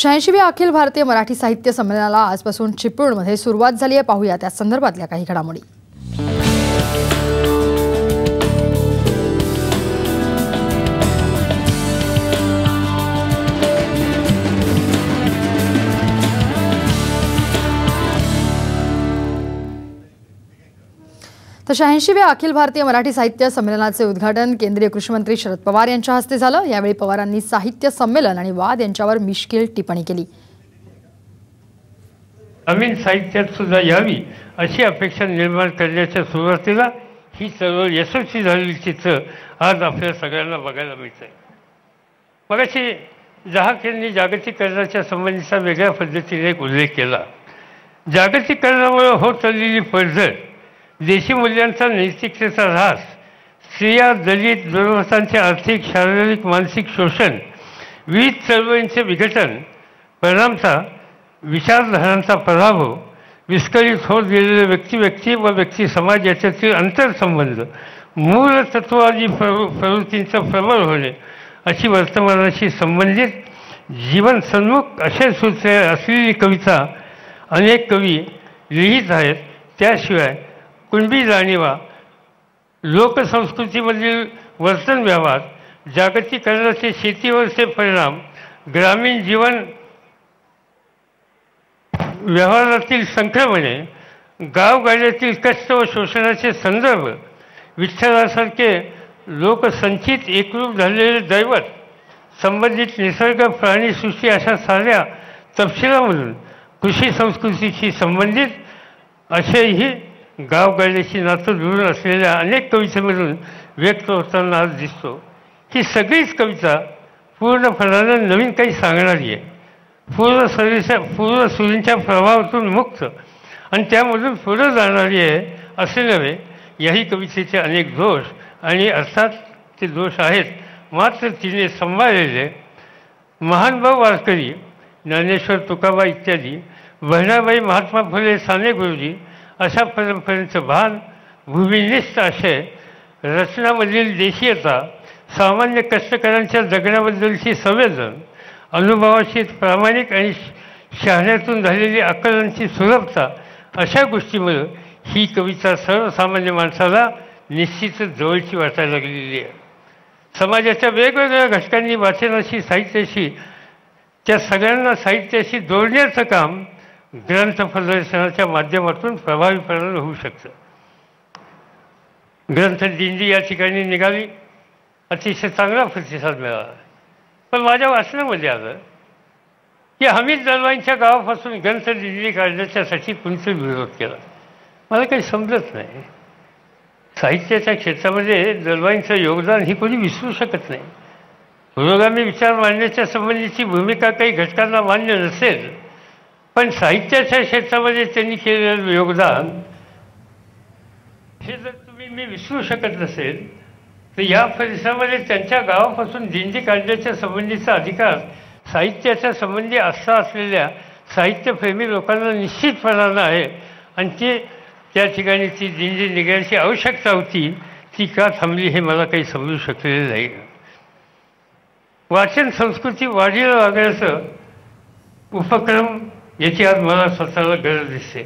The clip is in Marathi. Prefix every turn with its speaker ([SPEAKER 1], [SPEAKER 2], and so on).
[SPEAKER 1] 86व्या अखिल भारतीय मराठी साहित्य संमेलनाला आजपासून चिपळूणमध्ये सुरुवात झाली आहे। पाहूया त्या संदर्भातल्या काही घडामोडी। तर 86व्या अखिल भारतीय मराठी साहित्य संमेलनाचे उद्घाटन केंद्रीय कृषी मंत्री शरद पवार यांच्या हस्ते झालं। यावेळी पवारांनी साहित्य संमेलन आणि वाद यांच्यावर मिश्किल टिप्पणी केली।
[SPEAKER 2] नवीन साहित्यात सुद्धा यावी अशी अपेक्षा निर्माण करण्याच्या सुरुवातीला ही चळवळ यशस्वी झालेली चित्र आज आपल्या सगळ्यांना बघायला मिळते। मगाशी जहाक यांनी जागतिकीकरणाच्या संबंधीचा वेगळ्या पद्धतीने एक उल्लेख केला। जागतिकीकरणामुळे होत चाललेली पडझड, देशी मूल्यांचा नैतिकतेचा ऱ्हास, स्त्रिया, दलित, दुर्बलांचे आर्थिक, शारीरिक, मानसिक शोषण, विविध चळवळींचे विघटन, परिणामचा विचारधारांचा पराभव, विस्कळीत होत गेलेले व्यक्ती व व्यक्ती समाज याच्यातील अंतरसंबंध, मूळ तत्वादी प्रवृत्तींचा प्रबळ होणे अशी वर्तमानाशी संबंधित जीवनसन्मुख असे सूत्रे असलेली कविता अनेक कवी लिहित आहेत। त्याशिवाय कुणबी जाणीवा, लोकसंस्कृतीमधील वर्तन व्यवहार, जागतिकीकरणाचे शेतीवरचे परिणाम, ग्रामीण जीवन व्यवहारातील संक्रमणे, गावगाड्यातील कष्ट व शोषणाचे संदर्भ, विठ्ठलासारखे लोकसंचित एकरूप झालेले दैवत, संबंधित निसर्ग, प्राणीसृष्टी अशा साऱ्या तपशिलामधून कृषी संस्कृतीशी संबंधित असेही गावगाड्याची नातं जुळून असलेल्या अनेक कवितेमधून व्यक्त होताना आज दिसतो। ही सगळीच कविता पूर्णपणाने नवीन काही सांगणारी आहे, पूर्वसुरींच्या प्रभावातून मुक्त आणि त्यामधून पुढे जाणारी आहे असे नव्हे। याही कवितेचे अनेक दोष आणि अर्थात ते दोष आहेत, मात्र तिने सांभाळलेले महानुभाव वारकरी, ज्ञानेश्वर, तुकाबा इत्यादी, बहिणाबाई, महात्मा फुले, साने गुरुजी अशा परंपरेचं भान, भूमिनिष्ठ आशय, रचनामधील देशीयता, सामान्य कष्टकऱ्यांच्या जगण्याबद्दलची संवेदन, अनुभवाशी प्रामाणिक आणि शहाण्यातून झालेली आकलनाची सुलभता अशा गोष्टीमुळे ही कविता सर्वसामान्य माणसाला निश्चितच जवळची वाटायला लागलेली आहे। समाजाच्या वेगवेगळ्या घटकांनी वाचनाशी, साहित्याशी, त्या सगळ्यांना साहित्याशी जोडण्याचं काम ग्रंथ प्रदर्शनाच्या माध्यमातून प्रभावीपणे होऊ शकतं। ग्रंथ दिंडी या ठिकाणी निघाली, अतिशय चांगला प्रतिसाद मिळाला। पण माझ्या वाचनामध्ये आलं की हमीद दलवाईंच्या गावापासून ग्रंथ दिंडी काढण्याच्यासाठी कोणीतरी विरोध केला। मला काही समजत नाही। साहित्याच्या क्षेत्रामध्ये दलवाईंचं योगदान ही कोणी विसरू शकत नाही। पुरोगामी विचार मांडण्याच्या संबंधीची भूमिका काही घटकांना मान्य नसेल, पण साहित्याच्या क्षेत्रामध्ये त्यांनी केलेलं योगदान हे जर मी विसरू शकत नसेल तर या परिसरामध्ये त्यांच्या गावापासून दिंडी काढण्याच्या संबंधीचा अधिकार साहित्याच्या संबंधी आस्था असलेल्या साहित्यप्रेमी लोकांना निश्चितपणानं आहे आणि ते त्या ठिकाणी ती दिंडी निघण्याची आवश्यकता होती, ती का थांबली हे मला काही समजू शकलेलं नाही। वाचन संस्कृती वाढीला लागण्याचं उपक्रम याची आज मला स्वतःला गरज दिसते।